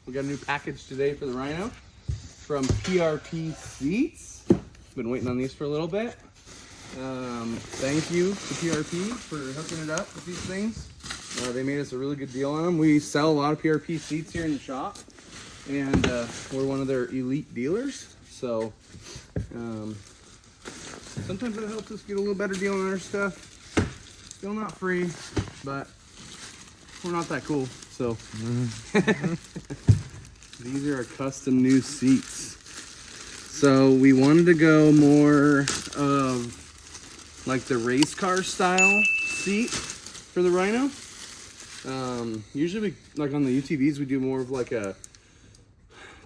We got a new package today for the Rhino from PRP Seats. Been waiting on these for a little bit. Thank you to PRP for hooking it up with these things. They made us a really good deal on them. We sell a lot of PRP seats here in the shop, and we're one of their elite dealers. So sometimes it helps us get a little better deal on our stuff. Still not free, but we're not that cool. So these are our custom new seats. So we wanted to go more of like the race car style seat for the Rhino. Usually we, like on the UTVs, we do more of like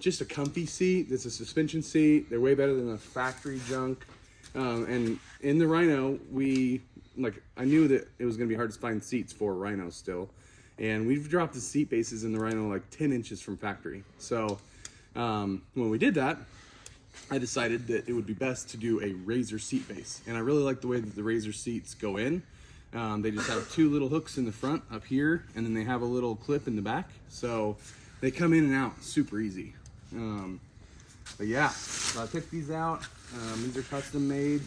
just a comfy seat. It's a suspension seat. They're way better than the factory junk. And in the Rhino, I knew that it was gonna be hard to find seats for Rhinos still. And we've dropped the seat bases in the Rhino like 10 inches from factory. So when we did that, I decided that it would be best to do a Razor seat base. And I really like the way that the Razor seats go in. They just have two little hooks in the front up here, and then they have a little clip in the back. So they come in and out super easy. But yeah, so I picked these out. These are custom made.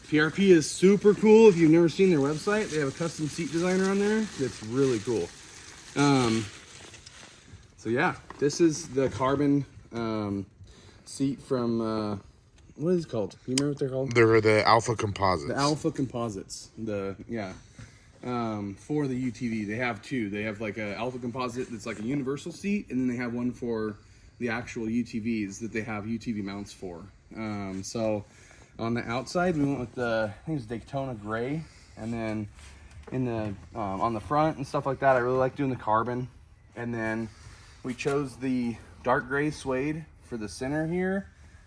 PRP is super cool. If you've never seen their website, they have a custom seat designer on there. It's really cool. So yeah, this is the carbon seat from what is it called? You remember what they're called? They're the Alpha Composites. The Alpha Composites. For the UTV, they have two. They have like a Alpha Composite that's like a universal seat, and then they have one for the actual UTVs that they have UTV mounts for. So on the outside, we went with the, I think it's Daytona gray, and then in the on the front and stuff like that, I really like doing the carbon. And then we chose the dark gray suede for the center here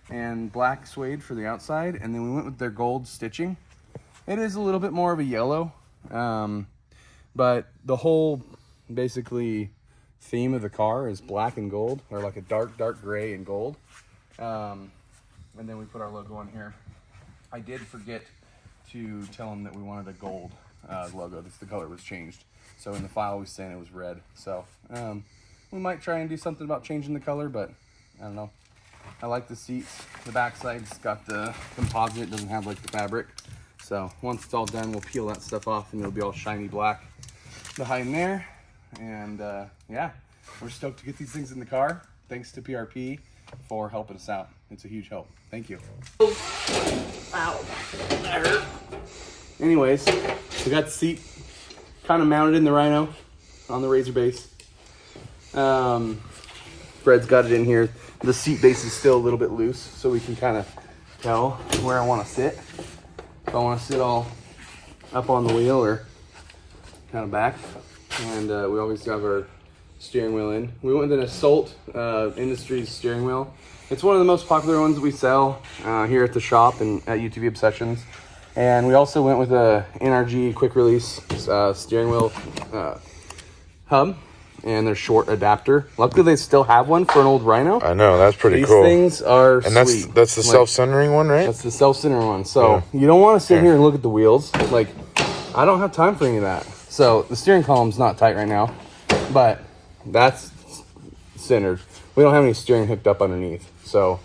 and black suede for the outside, and then we went with their gold stitching. It is a little bit more of a yellow, but the whole basically theme of the car is black and gold, or like a dark gray and gold. And then we put our logo on here. I did forget to tell them that we wanted a gold logo. That's the color was changed. So in the file we sent, it was red. So we might try and do something about changing the color, but I don't know. I like the seats. The backside's got the composite, it doesn't have like the fabric. So once it's all done, we'll peel that stuff off and it'll be all shiny black behind there. And yeah, we're stoked to get these things in the car. Thanks to PRP for helping us out. It's a huge help. Thank you. Ow, that hurt. Anyways, we got the seat kind of mounted in the Rhino on the Razor base. Fred's got it in here. The seat base is still a little bit loose, so we can kind of tell where I want to sit. If I want to sit all up on the wheel or kind of back. And we always have our steering wheel in. We went with an Assault Industries steering wheel. It's one of the most popular ones that we sell here at the shop and at UTV Obsessions. And we also went with a NRG quick release steering wheel hub and their short adapter. Luckily, they still have one for an old Rhino. I know, that's pretty cool. These things are sweet. And that's the self-centering one, right? That's the self-centering one. So you don't want to sit here and look at the wheels. Like, I don't have time for any of that. So the steering column's not tight right now, but that's centered. We don't have any steering hooked up underneath. So,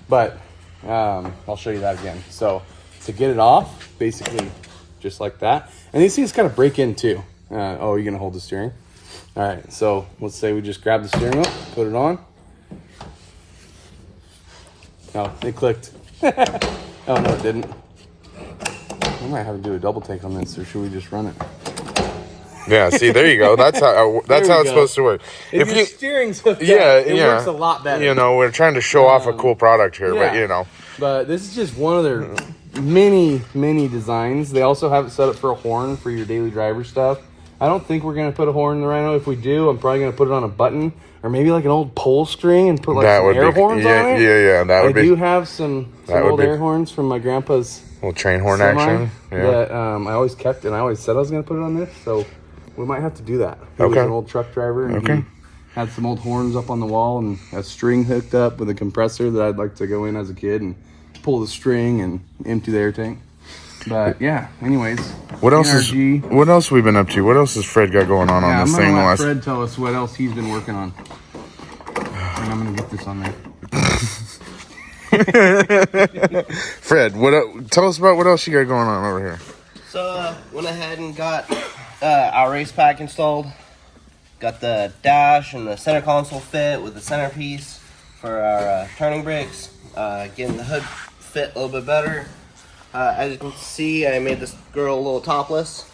but I'll show you that again. So to get it off, basically just like that. And these things kind of break in too. Oh, you're gonna hold the steering? All right, so let's say we just grab the steering wheel, put it on. Oh, it clicked. Oh, no, it didn't. We might have to do a double take on this, or should we just run it? Yeah, see, there you go. That's how it's supposed to work. If your steering's hooked up, it works a lot better. You know, we're trying to show off a cool product here, but you know. But this is just one of their many designs. They also have it set up for a horn for your daily driver stuff. I don't think we're going to put a horn in the Rhino. If we do, I'm probably going to put it on a button or maybe like an old pole string and put like some air horns on it. Yeah, that would be. I do have some old air horns from my grandpa's little train horn action. Yeah. That I always kept, and I always said I was going to put it on this. So we might have to do that. He was an old truck driver, and he had some old horns up on the wall and a string hooked up with a compressor that I'd like to go in as a kid and pull the string and empty the air tank. But yeah, anyways. What else have we been up to? What else has Fred got going on this thing? I'm gonna let Fred tell us what else he's been working on. And I'm gonna get this on there. Fred, tell us about what else you got going on over here. So went ahead and got our race pack installed. Got the dash and the center console fit with the centerpiece for our turning brakes. Getting the hood fit a little bit better. As you can see, I made this girl a little topless.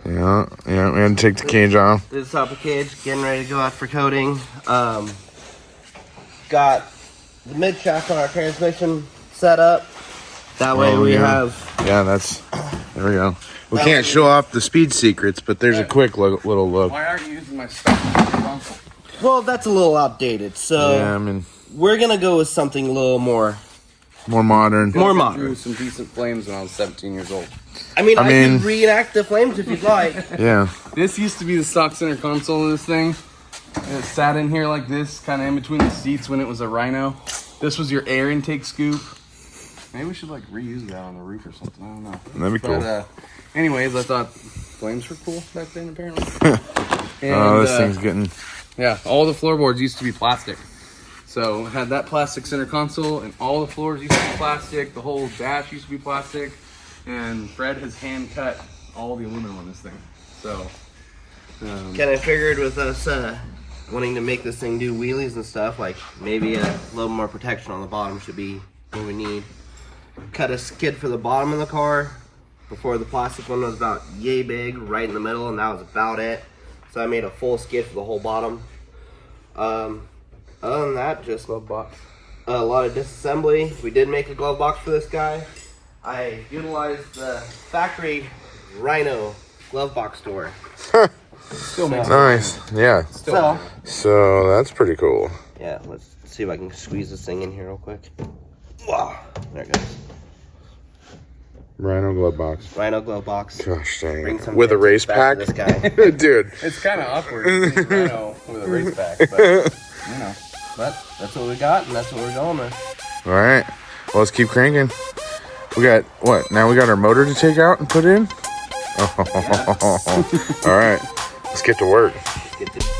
Yeah, we had to take the cage off. This top of cage, getting ready to go out for coating. Got the mid shaft on our transmission set up. That way we have. Yeah, there we go. We can't show off the speed secrets, but there's a quick little look. Why aren't you using my stuff? Well, that's a little outdated, so Yeah, I mean, we're gonna go with something a little more modern. more I modern. drew some decent flames when I was 17 years old. I mean, I mean- can reenact the flames if you'd like. Yeah. This used to be the stock center console of this thing. And it sat in here like this, kind of in between the seats when it was a Rhino. This was your air intake scoop. Maybe we should like reuse that on the roof or something. I don't know. That'd be cool. But, anyways, I thought flames were cool back then, apparently. And, Oh, this thing's getting... yeah, all the floorboards used to be plastic. So it had that plastic center console, and all the floors used to be plastic. The whole dash used to be plastic. And Fred has hand cut all the aluminum on this thing. So, Kind of figured with us wanting to make this thing do wheelies and stuff, like maybe a little more protection on the bottom should be what we need. Cut a skid for the bottom of the car. Before, the plastic one was about yay big, right in the middle, and that was about it. So I made a full skid for the whole bottom. Other than that, just glove box. A lot of disassembly. We did make a glove box for this guy. I utilized the factory RHINO glove box store. still makes Nice. Yeah. So that's pretty cool. Yeah, let's see if I can squeeze this thing in here real quick. Wow, there it goes. Rhino glove box. RHINO glove box. Gosh dang. Bring some With a vintage race back pack? to this guy. Dude. It's kind of awkward to see Rhino with a race pack, but you know. But that's what we got, and that's what we're going with. All right. Well, let's keep cranking. We got, what? Now we got our motor to take out and put in? Oh, all right. Let's get to work. Get this